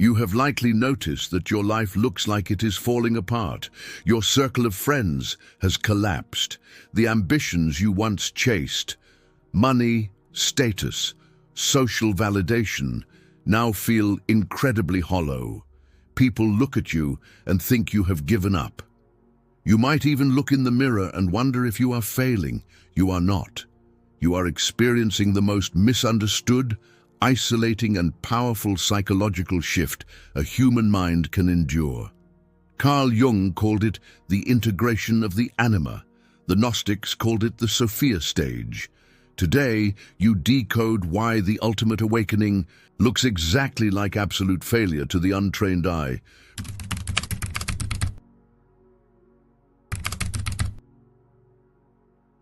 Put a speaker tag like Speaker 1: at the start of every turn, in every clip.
Speaker 1: You have likely noticed that your life looks like it is falling apart. Your circle of friends has collapsed. The ambitions you once chased, money, status, social validation, now feel incredibly hollow. People look at you and think you have given up. You might even look in the mirror and wonder if you are failing. You are not. You are experiencing the most misunderstood, isolating and powerful psychological shift a human mind can endure. Carl Jung called it the integration of the anima. The Gnostics called it the Sophia Stage. Today, you decode why the ultimate awakening looks exactly like absolute failure to the untrained eye.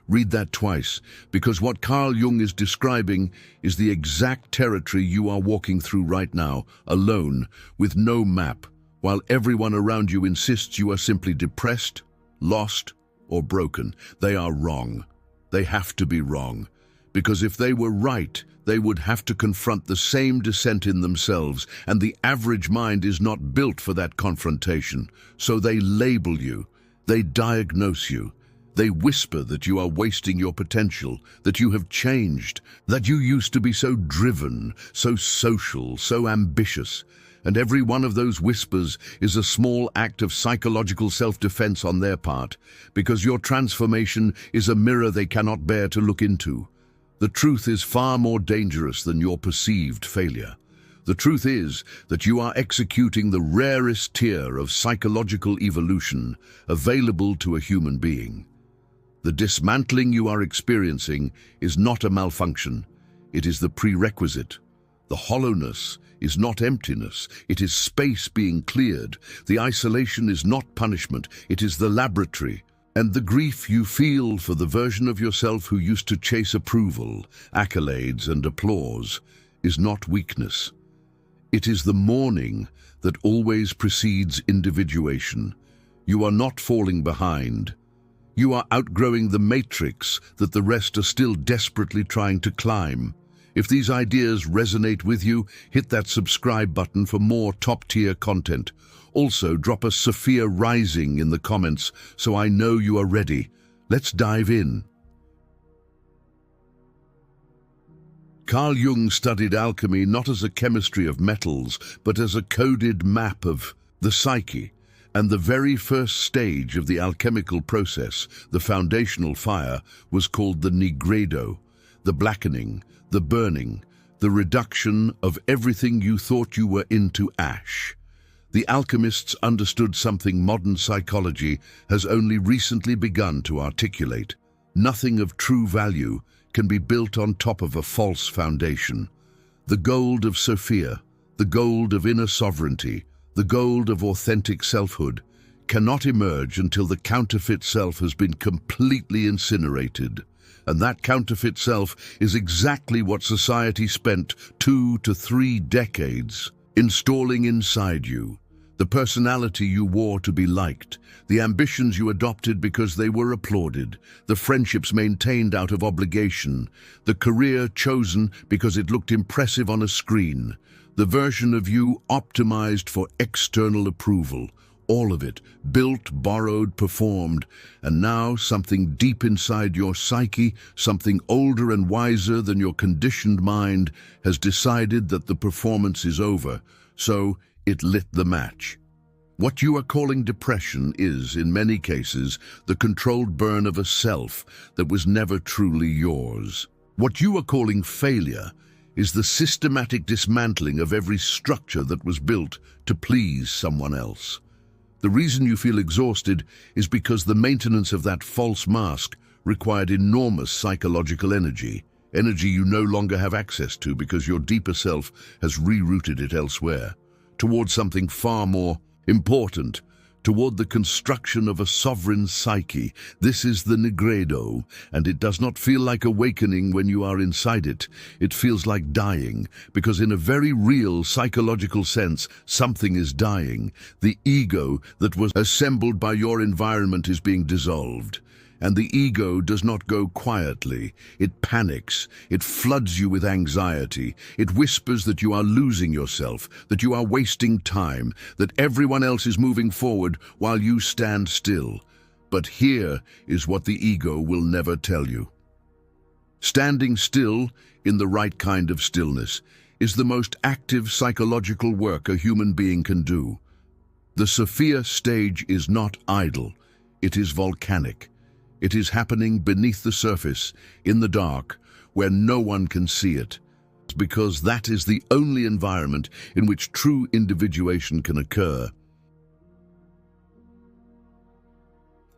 Speaker 1: Read that twice, because what Carl Jung is describing is the exact territory you are walking through right now, alone, with no map, while everyone around you insists you are simply depressed, lost, or broken. They are wrong. They have to be wrong. Because if they were right, they would have to confront the same dissent in themselves, and the average mind is not built for that confrontation. So they label you. They diagnose you. They whisper that you are wasting your potential, that you have changed, that you used to be so driven, so social, so ambitious. And every one of those whispers is a small act of psychological self-defense on their part, because your transformation is a mirror they cannot bear to look into. The truth is far more dangerous than your perceived failure. The truth is that you are executing the rarest tier of psychological evolution available to a human being. The dismantling you are experiencing is not a malfunction. It is the prerequisite. The hollowness is not emptiness. It is space being cleared. The isolation is not punishment. It is the laboratory. And the grief you feel for the version of yourself who used to chase approval, accolades, and applause is not weakness. It is the mourning that always precedes individuation. You are not falling behind. You are outgrowing the matrix that the rest are still desperately trying to climb. If these ideas resonate with you, hit that subscribe button for more top-tier content. Also, drop a Sophia Rising in the comments so I know you are ready. Let's dive in. Carl Jung studied alchemy not as a chemistry of metals, but as a coded map of the psyche. And the very first stage of the alchemical process, the foundational fire, was called the Nigredo, the blackening, the burning, the reduction of everything you thought you were into ash. The alchemists understood something modern psychology has only recently begun to articulate. Nothing of true value can be built on top of a false foundation. The gold of Sophia, the gold of inner sovereignty, the gold of authentic selfhood, cannot emerge until the counterfeit self has been completely incinerated. And that counterfeit self is exactly what society spent 2 to 3 decades installing inside you. The personality you wore to be liked, the ambitions you adopted because they were applauded, the friendships maintained out of obligation, the career chosen because it looked impressive on a screen, the version of you optimized for external approval, all of it, built, borrowed, performed, and now something deep inside your psyche, something older and wiser than your conditioned mind, has decided that the performance is over, so it lit the match. What you are calling depression is, in many cases, the controlled burn of a self that was never truly yours. What you are calling failure is the systematic dismantling of every structure that was built to please someone else. The reason you feel exhausted is because the maintenance of that false mask required enormous psychological energy you no longer have access to because your deeper self has rerouted it elsewhere, towards something far more important, toward the construction of a sovereign psyche. This is the Nigredo, and it does not feel like awakening when you are inside it. It feels like dying, because in a very real psychological sense, something is dying. The ego that was assembled by your environment is being dissolved. And the ego does not go quietly. It panics. It floods you with anxiety. It whispers that you are losing yourself, that you are wasting time, that everyone else is moving forward while you stand still. But here is what the ego will never tell you. Standing still, in the right kind of stillness, is the most active psychological work a human being can do. The Sophia Stage is not idle. It is volcanic. It is happening beneath the surface, in the dark, where no one can see it, because that is the only environment in which true individuation can occur.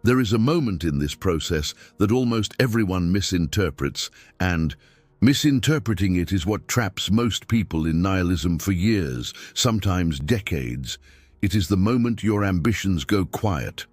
Speaker 1: There is a moment in this process that almost everyone misinterprets, and misinterpreting it is what traps most people in nihilism for years, sometimes decades. It is the moment your ambitions go quiet.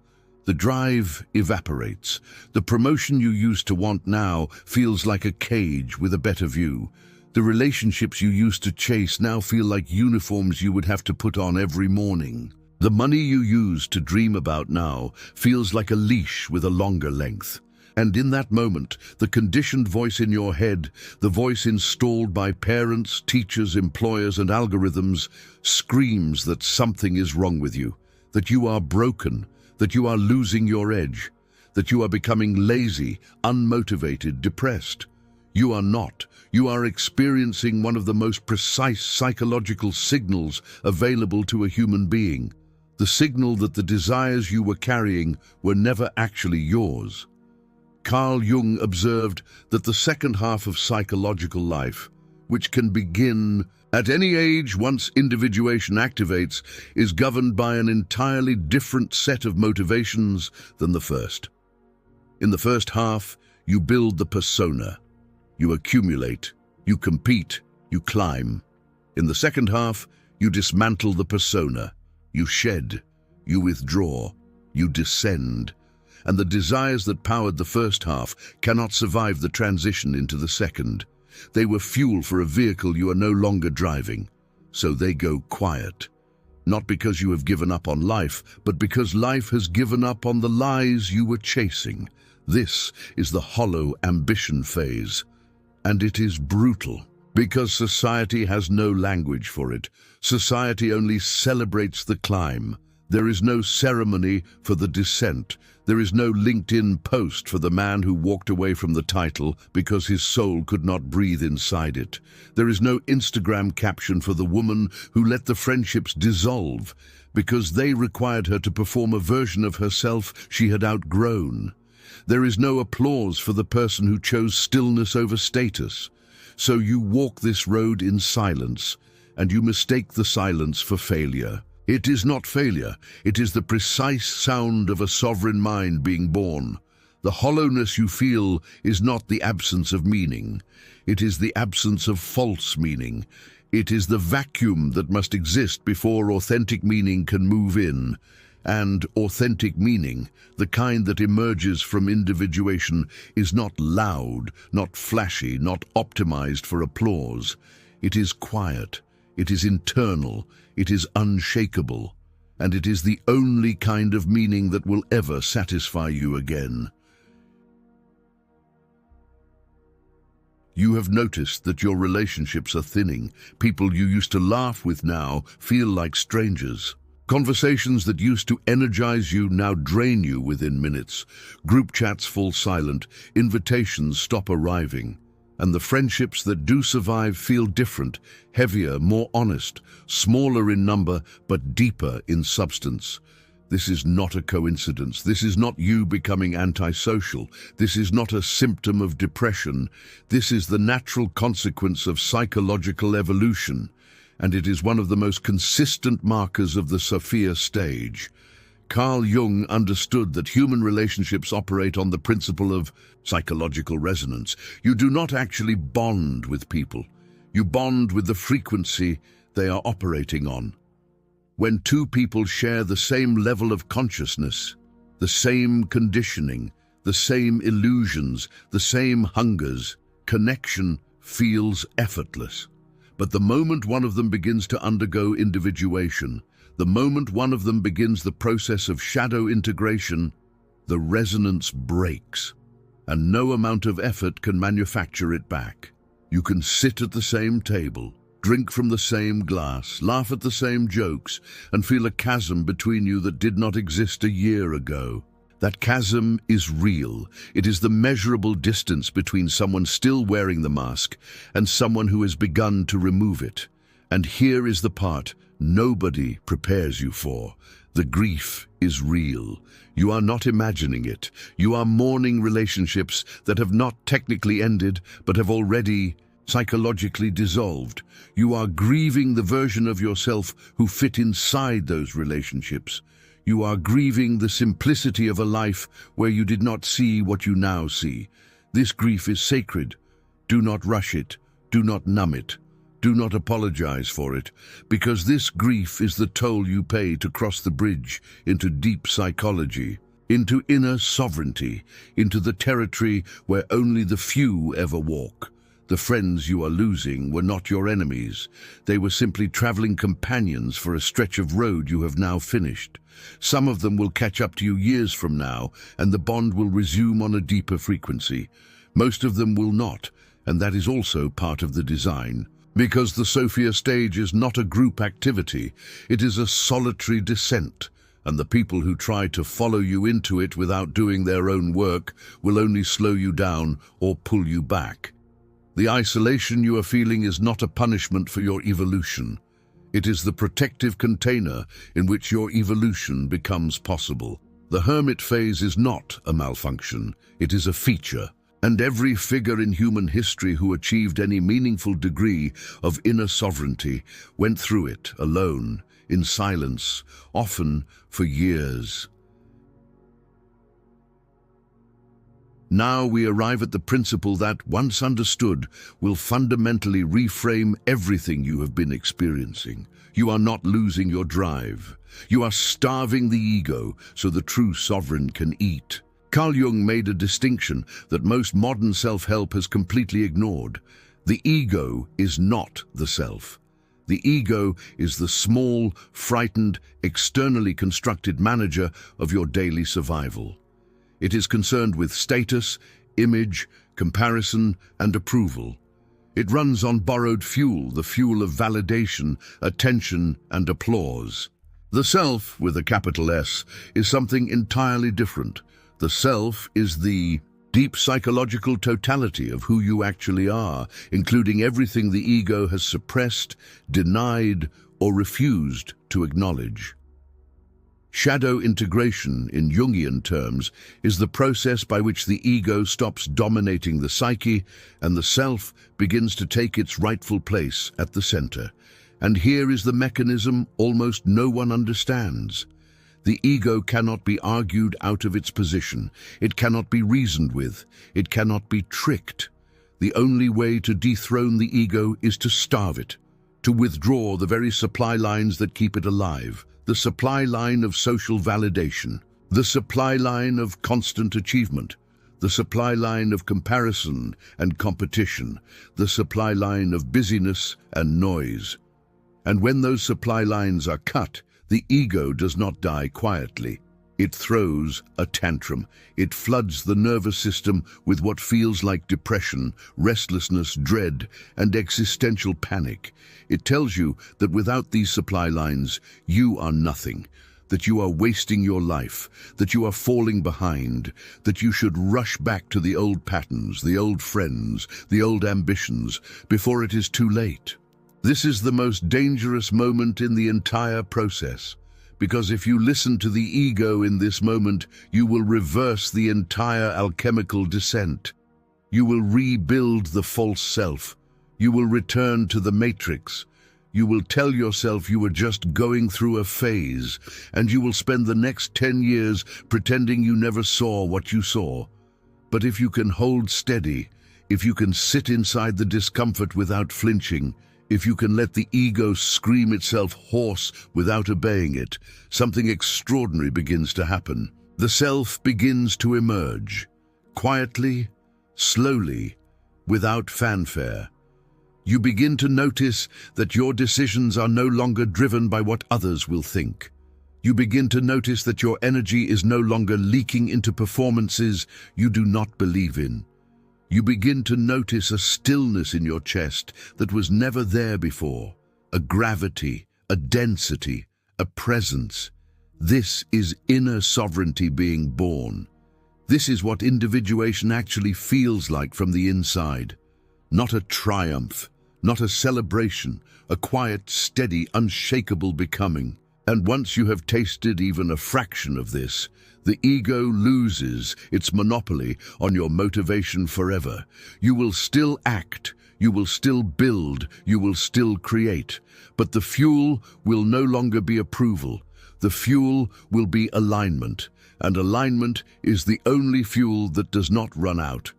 Speaker 1: The drive evaporates. The promotion you used to want now feels like a cage with a better view. The relationships you used to chase now feel like uniforms you would have to put on every morning. The money you used to dream about now feels like a leash with a longer length. And in that moment, the conditioned voice in your head, the voice installed by parents, teachers, employers, and algorithms, screams that something is wrong with you, that you are broken, that you are losing your edge, that you are becoming lazy, unmotivated, depressed. You are not. You are experiencing one of the most precise psychological signals available to a human being. The signal that the desires you were carrying were never actually yours. Carl Jung observed that the second half of psychological life, which can begin at any age once individuation activates, is governed by an entirely different set of motivations than the first. In the first half, you build the persona. You accumulate, you compete, you climb. In the second half, you dismantle the persona. You shed, you withdraw, you descend. And the desires that powered the first half cannot survive the transition into the second. They were fuel for a vehicle you are no longer driving, so they go quiet. Not because you have given up on life, but because life has given up on the lies you were chasing. This is the hollow ambition phase, and it is brutal. Because society has no language for it. Society only celebrates the climb. There is no ceremony for the descent. There is no LinkedIn post for the man who walked away from the title because his soul could not breathe inside it. There is no Instagram caption for the woman who let the friendships dissolve because they required her to perform a version of herself she had outgrown. There is no applause for the person who chose stillness over status. So you walk this road in silence, and you mistake the silence for failure. It is not failure, it is the precise sound of a sovereign mind being born. The hollowness you feel is not the absence of meaning. It is the absence of false meaning. It is the vacuum that must exist before authentic meaning can move in. And authentic meaning, the kind that emerges from individuation, is not loud, not flashy, not optimized for applause. It is quiet, it is internal, it is unshakable, and it is the only kind of meaning that will ever satisfy you again. You have noticed that your relationships are thinning. People you used to laugh with now feel like strangers. Conversations that used to energize you now drain you within minutes. Group chats fall silent, invitations stop arriving. And the friendships that do survive feel different, heavier, more honest, smaller in number, but deeper in substance. This is not a coincidence. This is not you becoming antisocial. This is not a symptom of depression. This is the natural consequence of psychological evolution. And it is one of the most consistent markers of the Sophia Stage. Carl Jung understood that human relationships operate on the principle of psychological resonance. You do not actually bond with people. You bond with the frequency they are operating on. When two people share the same level of consciousness, the same conditioning, the same illusions, the same hungers, connection feels effortless. But the moment one of them begins to undergo individuation, the moment one of them begins the process of shadow integration, the resonance breaks, and no amount of effort can manufacture it back. You can sit at the same table, drink from the same glass, laugh at the same jokes, and feel a chasm between you that did not exist a year ago. That chasm is real. It is the measurable distance between someone still wearing the mask and someone who has begun to remove it. And here is the part nobody prepares you for. The grief is real. You are not imagining it. You are mourning relationships that have not technically ended, but have already psychologically dissolved. You are grieving the version of yourself who fit inside those relationships. You are grieving the simplicity of a life where you did not see what you now see. This grief is sacred. Do not rush it. Do not numb it. Do not apologize for it, because this grief is the toll you pay to cross the bridge into deep psychology, into inner sovereignty, into the territory where only the few ever walk. The friends you are losing were not your enemies. They were simply traveling companions for a stretch of road you have now finished. Some of them will catch up to you years from now, and the bond will resume on a deeper frequency. Most of them will not, and that is also part of the design. Because the Sophia Stage is not a group activity, it is a solitary descent, and the people who try to follow you into it without doing their own work will only slow you down or pull you back. The isolation you are feeling is not a punishment for your evolution. It is the protective container in which your evolution becomes possible. The hermit phase is not a malfunction, it is a feature. And every figure in human history who achieved any meaningful degree of inner sovereignty went through it alone, in silence, often for years. Now we arrive at the principle that, once understood, will fundamentally reframe everything you have been experiencing. You are not losing your drive. You are starving the ego so the true sovereign can eat. Carl Jung made a distinction that most modern self-help has completely ignored. The ego is not the self. The ego is the small, frightened, externally constructed manager of your daily survival. It is concerned with status, image, comparison, and approval. It runs on borrowed fuel, the fuel of validation, attention, and applause. The self, with a capital S, is something entirely different. The self is the deep psychological totality of who you actually are, including everything the ego has suppressed, denied, or refused to acknowledge. Shadow integration, in Jungian terms, is the process by which the ego stops dominating the psyche and the self begins to take its rightful place at the center. And here is the mechanism almost no one understands. The ego cannot be argued out of its position. It cannot be reasoned with. It cannot be tricked. The only way to dethrone the ego is to starve it, to withdraw the very supply lines that keep it alive. The supply line of social validation, the supply line of constant achievement, the supply line of comparison and competition, the supply line of busyness and noise. And when those supply lines are cut, the ego does not die quietly. It throws a tantrum. It floods the nervous system with what feels like depression, restlessness, dread, and existential panic. It tells you that without these supply lines, you are nothing, that you are wasting your life, that you are falling behind, that you should rush back to the old patterns, the old friends, the old ambitions, before it is too late. This is the most dangerous moment in the entire process, because if you listen to the ego in this moment, you will reverse the entire alchemical descent. You will rebuild the false self. You will return to the matrix. You will tell yourself you were just going through a phase, and you will spend the next 10 years pretending you never saw what you saw. But if you can hold steady, if you can sit inside the discomfort without flinching, if you can let the ego scream itself hoarse without obeying it, something extraordinary begins to happen. The self begins to emerge, quietly, slowly, without fanfare. You begin to notice that your decisions are no longer driven by what others will think. You begin to notice that your energy is no longer leaking into performances you do not believe in. You begin to notice a stillness in your chest that was never there before, a gravity, a density, a presence. This is inner sovereignty being born. This is what individuation actually feels like from the inside. Not a triumph, not a celebration, a quiet, steady, unshakable becoming. And once you have tasted even a fraction of this, the ego loses its monopoly on your motivation forever. You will still act, you will still build, you will still create, but the fuel will no longer be approval. The fuel will be alignment, and alignment is the only fuel that does not run out.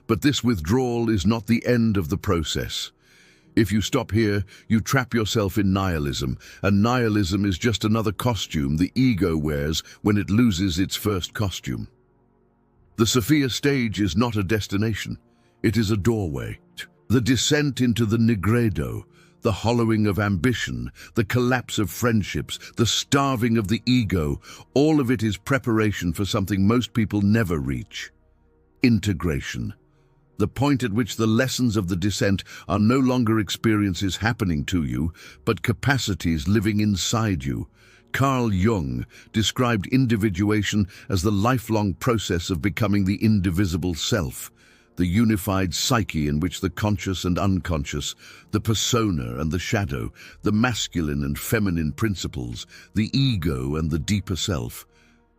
Speaker 1: But this withdrawal is not the end of the process. If you stop here, you trap yourself in nihilism, and nihilism is just another costume the ego wears when it loses its first costume. The Sophia Stage is not a destination, it is a doorway. The descent into the Nigredo, the hollowing of ambition, the collapse of friendships, the starving of the ego, all of it is preparation for something most people never reach: integration. The point at which the lessons of the descent are no longer experiences happening to you, but capacities living inside you. Carl Jung described individuation as the lifelong process of becoming the indivisible self, the unified psyche in which the conscious and unconscious, the persona and the shadow, the masculine and feminine principles, the ego and the deeper self,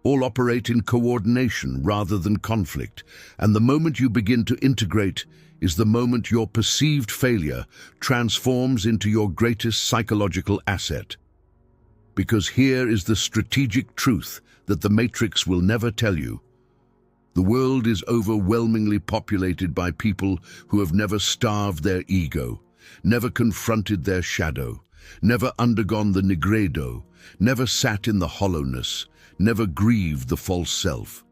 Speaker 1: all operate in coordination rather than conflict, and the moment you begin to integrate is the moment your perceived failure transforms into your greatest psychological asset. Because here is the strategic truth that the Matrix will never tell you. The world is overwhelmingly populated by people who have never starved their ego, never confronted their shadow, never undergone the Nigredo, never sat in the hollowness, never grieved the false self.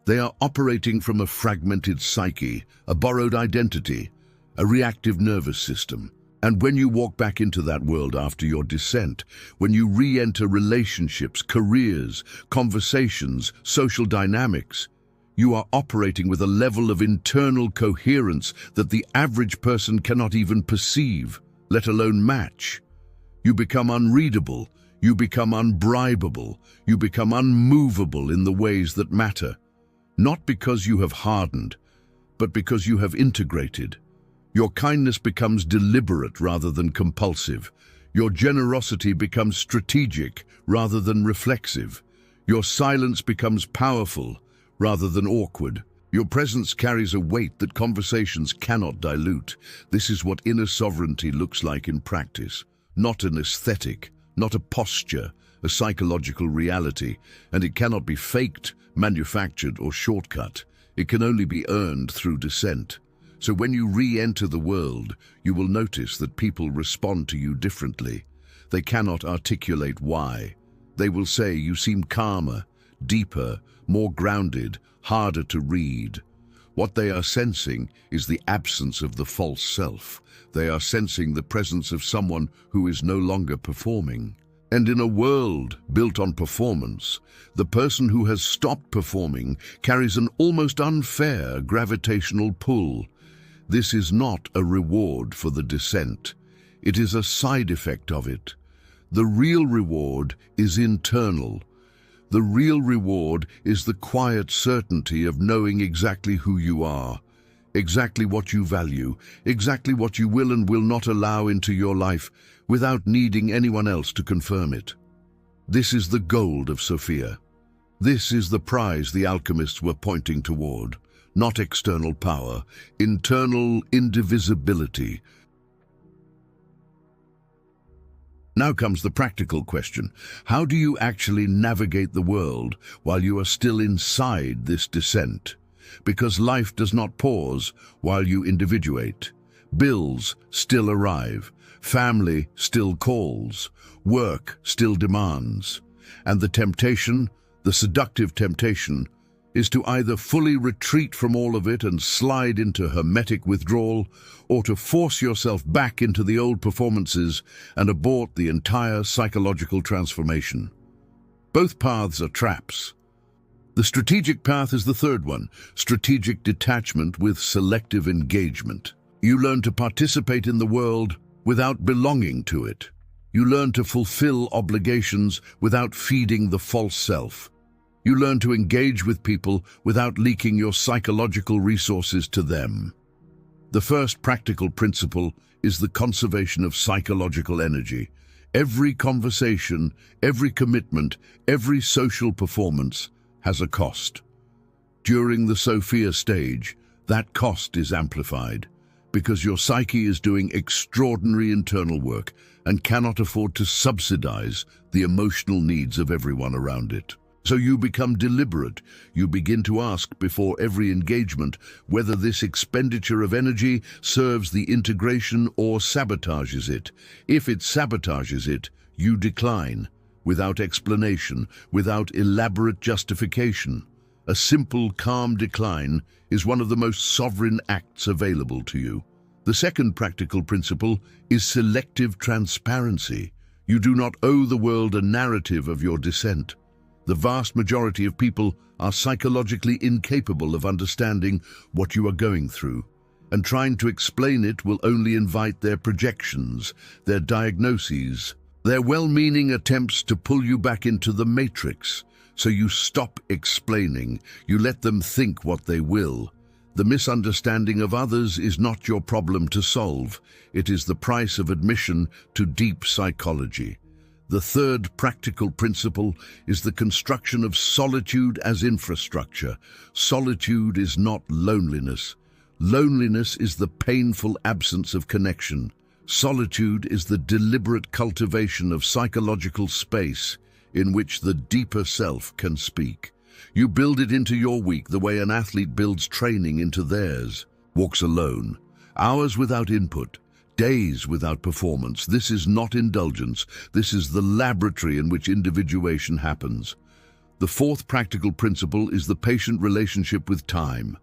Speaker 1: They are operating from a fragmented psyche, a borrowed identity, a reactive nervous system. And when you walk back into that world after your descent, when you re-enter relationships, careers, conversations, social dynamics, you are operating with a level of internal coherence that the average person cannot even perceive, let alone match. You become unreadable, you become unbribable, you become unmovable in the ways that matter. Not because you have hardened, but because you have integrated. Your kindness becomes deliberate rather than compulsive. Your generosity becomes strategic rather than reflexive. Your silence becomes powerful rather than awkward. Your presence carries a weight that conversations cannot dilute. This is what inner sovereignty looks like in practice. Not an aesthetic, not a posture, a psychological reality, and it cannot be faked, manufactured, or shortcut. It can only be earned through descent. So when you re-enter the world, you will notice that people respond to you differently. They cannot articulate why. They will say you seem calmer, deeper, more grounded, harder to read. What they are sensing is the absence of the false self. They are sensing the presence of someone who is no longer performing. And in a world built on performance, the person who has stopped performing carries an almost unfair gravitational pull. This is not a reward for the descent. It is a side effect of it. The real reward is internal. The real reward is the quiet certainty of knowing exactly who you are, exactly what you value, exactly what you will and will not allow into your life without needing anyone else to confirm it. This is the gold of Sophia. This is the prize the alchemists were pointing toward. Not external power, internal indivisibility. Now comes the practical question. How do you actually navigate the world while you are still inside this descent? Because life does not pause while you individuate. Bills still arrive. Family still calls. Work still demands. And the temptation, the seductive temptation, is to either fully retreat from all of it and slide into hermetic withdrawal, or to force yourself back into the old performances and abort the entire psychological transformation. Both paths are traps. The strategic path is the third one, strategic detachment with selective engagement. You learn to participate in the world without belonging to it. You learn to fulfill obligations without feeding the false self. You learn to engage with people without leaking your psychological resources to them. The first practical principle is the conservation of psychological energy. Every conversation, every commitment, every social performance has a cost. During the Sophia stage, that cost is amplified because your psyche is doing extraordinary internal work and cannot afford to subsidize the emotional needs of everyone around it. So you become deliberate. You begin to ask before every engagement whether this expenditure of energy serves the integration or sabotages it. If it sabotages it, you decline, without explanation, without elaborate justification. A simple, calm decline is one of the most sovereign acts available to you. The second practical principle is selective transparency. You do not owe the world a narrative of your descent. The vast majority of people are psychologically incapable of understanding what you are going through, and trying to explain it will only invite their projections, their diagnoses, their well-meaning attempts to pull you back into the matrix. So you stop explaining, you let them think what they will. The misunderstanding of others is not your problem to solve. It is the price of admission to deep psychology. The third practical principle is the construction of solitude as infrastructure. Solitude is not loneliness. Loneliness is the painful absence of connection. Solitude is the deliberate cultivation of psychological space in which the deeper self can speak. You build it into your week the way an athlete builds training into theirs. Walks alone, hours without input, days without performance. This is not indulgence. This is the laboratory in which individuation happens. The fourth practical principle is the patient relationship with time.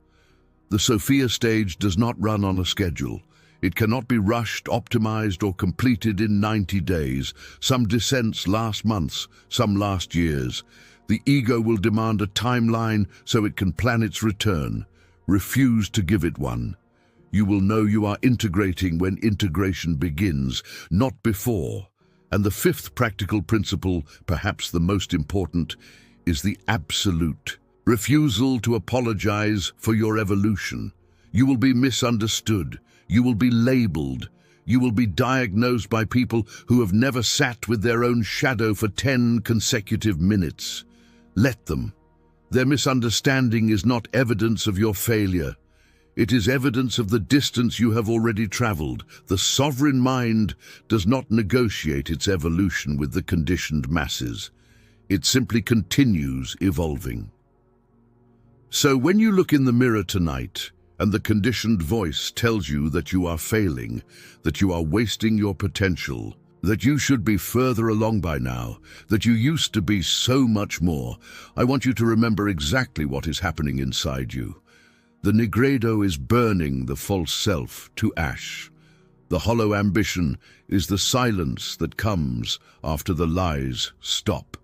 Speaker 1: The Sophia stage does not run on a schedule. It cannot be rushed, optimized, or completed in 90 days. Some descents last months, some last years. The ego will demand a timeline so it can plan its return. Refuse to give it one. You will know you are integrating when integration begins, not before. And the fifth practical principle, perhaps the most important, is the absolute. Refusal to apologize for your evolution. You will be misunderstood. You will be labeled. You will be diagnosed by people who have never sat with their own shadow for 10 consecutive minutes. Let them. Their misunderstanding is not evidence of your failure. It is evidence of the distance you have already traveled. The sovereign mind does not negotiate its evolution with the conditioned masses. It simply continues evolving. So when you look in the mirror tonight, and the conditioned voice tells you that you are failing, that you are wasting your potential, that you should be further along by now, that you used to be so much more, I want you to remember exactly what is happening inside you. The Nigredo is burning the false self to ash. The hollow ambition is the silence that comes after the lies stop.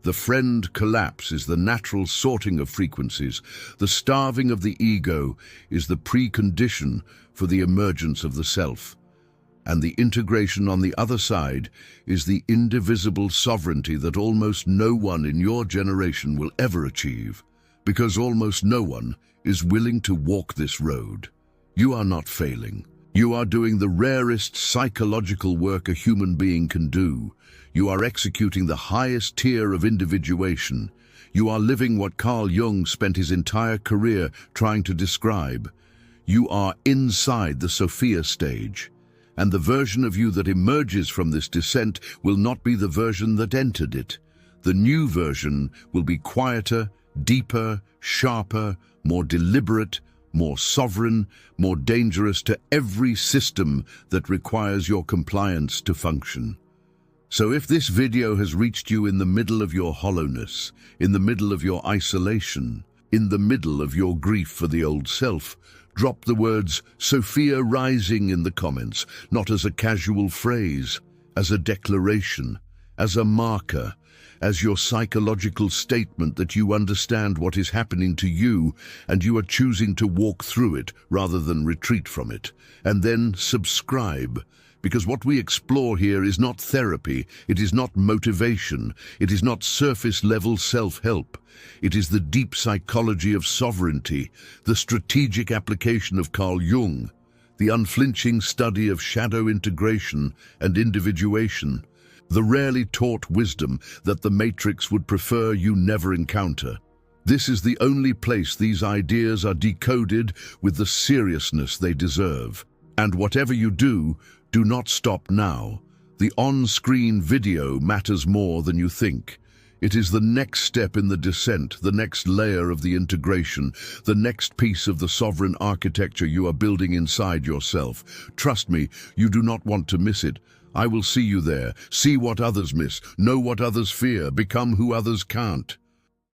Speaker 1: The friend collapse is the natural sorting of frequencies. The starving of the ego is the precondition for the emergence of the self. And the integration on the other side is the indivisible sovereignty that almost no one in your generation will ever achieve, because almost no one is willing to walk this road. You are not failing. You are doing the rarest psychological work a human being can do. You are executing the highest tier of individuation. You are living what Carl Jung spent his entire career trying to describe. You are inside the Sophia stage, and the version of you that emerges from this descent will not be the version that entered it. The new version will be quieter, deeper, sharper, more deliberate, more sovereign, more dangerous to every system that requires your compliance to function. So if this video has reached you in the middle of your hollowness, in the middle of your isolation, In the middle of your grief for the old self, drop the words Sophia Rising in the comments, not as a casual phrase, as a declaration, as a marker, as your psychological statement that you understand what is happening to you and you are choosing to walk through it rather than retreat from it. And then subscribe, because what we explore here is not therapy, it is not motivation, it is not surface-level self-help. It is the deep psychology of sovereignty, the strategic application of Carl Jung, the unflinching study of shadow integration and individuation, the rarely taught wisdom that the Matrix would prefer you never encounter. This is the only place these ideas are decoded with the seriousness they deserve. And whatever you do, do not stop now. The on-screen video matters more than you think. It is the next step in the descent, the next layer of the integration, the next piece of the sovereign architecture you are building inside yourself. Trust me, you do not want to miss it. I will see you there. See what others miss, know what others fear, become who others can't.